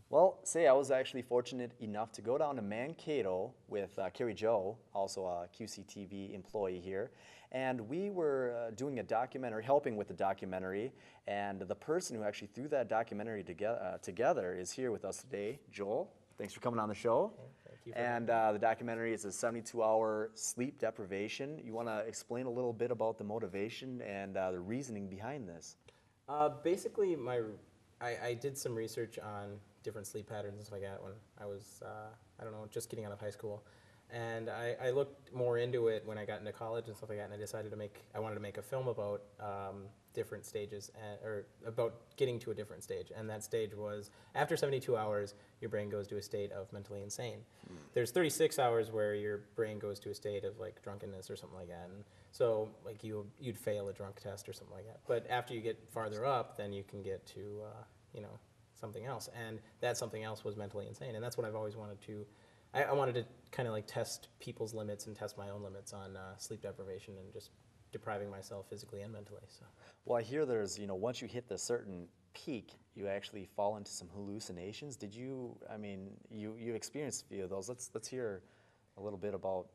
Well, say I was actually fortunate enough to go down to Mankato with Carrie Joe, also a QCTV employee here, and we were doing a documentary, helping with the documentary, and the person who actually threw that documentary together is here with us today, Joel. Thanks for coming on the show. Thank you for And the documentary is a 72-hour sleep deprivation. You want to explain a little bit about the motivation and the reasoning behind this? Basically, I did some research on different sleep patterns and stuff like that when I was, I don't know, just getting out of high school. And I looked more into it when I got into college and stuff like that, and I decided I wanted to make a film about different stages, or about getting to a different stage. And that stage was, after 72 hours, your brain goes to a state of mentally insane. There's 36 hours where your brain goes to a state of like drunkenness or something like that. And so like you'd fail a drunk test or something like that. But after you get farther up, then you can get to, you know, something else. And that something else was mentally insane. And that's what I've always wanted to, I wanted to kind of like test people's limits and test my own limits on sleep deprivation and just depriving myself physically and mentally. So. Well, I hear there's, once you hit the certain peak, you actually fall into some hallucinations. Did you, you experienced a few of those. Let's hear a little bit about,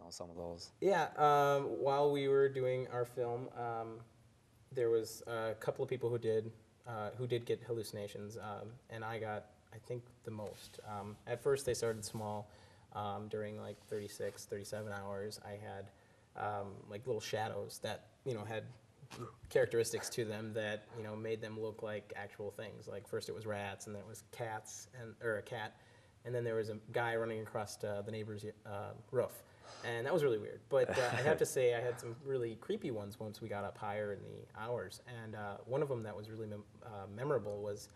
some of those. Yeah, while we were doing our film, there was a couple of people who did get hallucinations, and I got, I think, the most. At first they started small. During like 36, 37 hours, I had like little shadows that, had characteristics to them that, made them look like actual things. Like first it was rats, and then it was cats, or a cat, and then there was a guy running across the neighbor's roof. And that was really weird. But I have to say I had some really creepy ones once we got up higher in the hours. And one of them that was really memorable was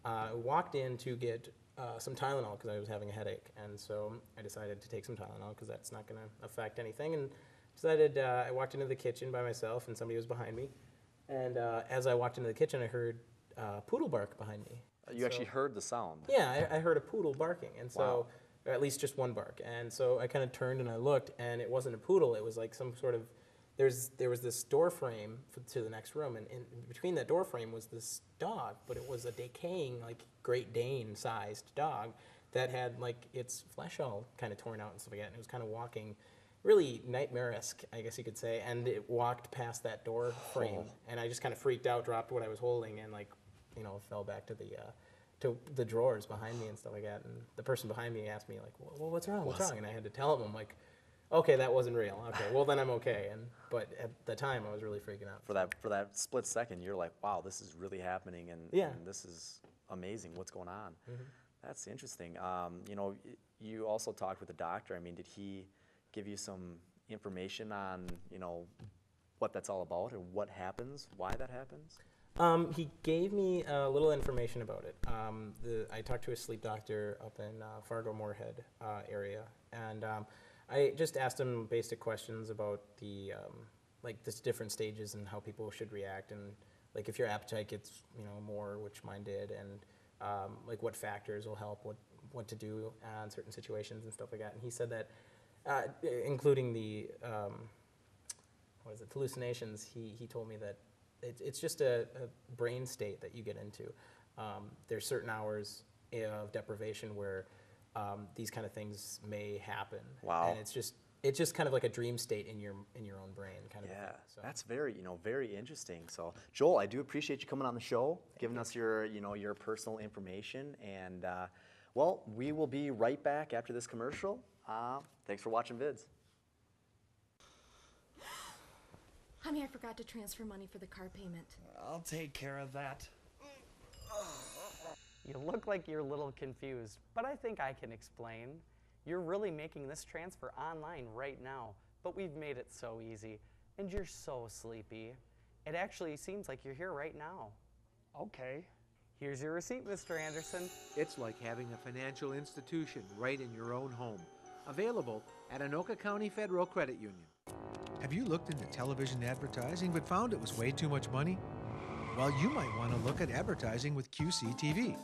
I walked in to get some Tylenol because I was having a headache. And so I decided to take some Tylenol because that's not going to affect anything. And decided I walked into the kitchen by myself, and somebody was behind me. And as I walked into the kitchen, I heard poodle bark behind me. You actually heard the sound? Yeah, I heard a poodle barking. And so. Wow. Or at least just one bark. And so I kind of turned and I looked, and it wasn't a poodle. It was like some sort of, there was this door frame to the next room, and in between that door frame was this dog, but it was a decaying, like Great Dane-sized dog that had like its flesh all kind of torn out and stuff like that, and it was kind of walking really nightmare-esque, I guess you could say, and it walked past that door frame, and I just kind of freaked out, dropped what I was holding, and like, fell back to the drawers behind me and stuff like that. And the person behind me asked me like, well, what's wrong? What's wrong? And I had to tell him, I'm like, okay, that wasn't real. Okay, well then I'm okay. But at the time I was really freaking out. For that split second, you're like, wow, this is really happening, and this is amazing. What's going on? Mm-hmm. That's interesting. You also talked with the doctor. Did he give you some information on, what that's all about, or what happens, why that happens? He gave me a little information about it. I talked to a sleep doctor up in Fargo-Moorhead area, and I just asked him basic questions about the different stages and how people should react, and like if your appetite gets more, which mine did, and like what factors will help, what to do in certain situations and stuff like that. And he said that, including the hallucinations, he told me that. It's just a brain state that you get into. There's certain hours of deprivation where these kind of things may happen. Wow. And it's just kind of like a dream state in your own brain, kind of. Yeah, So. That's very interesting. So, Joel, I do appreciate you coming on the show, giving us your personal information, and well, we will be right back after this commercial. Thanks for watching VIDS. Honey, I forgot to transfer money for the car payment. I'll take care of that. You look like you're a little confused, but I think I can explain. You're really making this transfer online right now, but we've made it so easy, and you're so sleepy. It actually seems like you're here right now. Okay. Here's your receipt, Mr. Anderson. It's like having a financial institution right in your own home. Available at Anoka County Federal Credit Union. Have you looked into television advertising but found it was way too much money? Well, you might want to look at advertising with QCTV.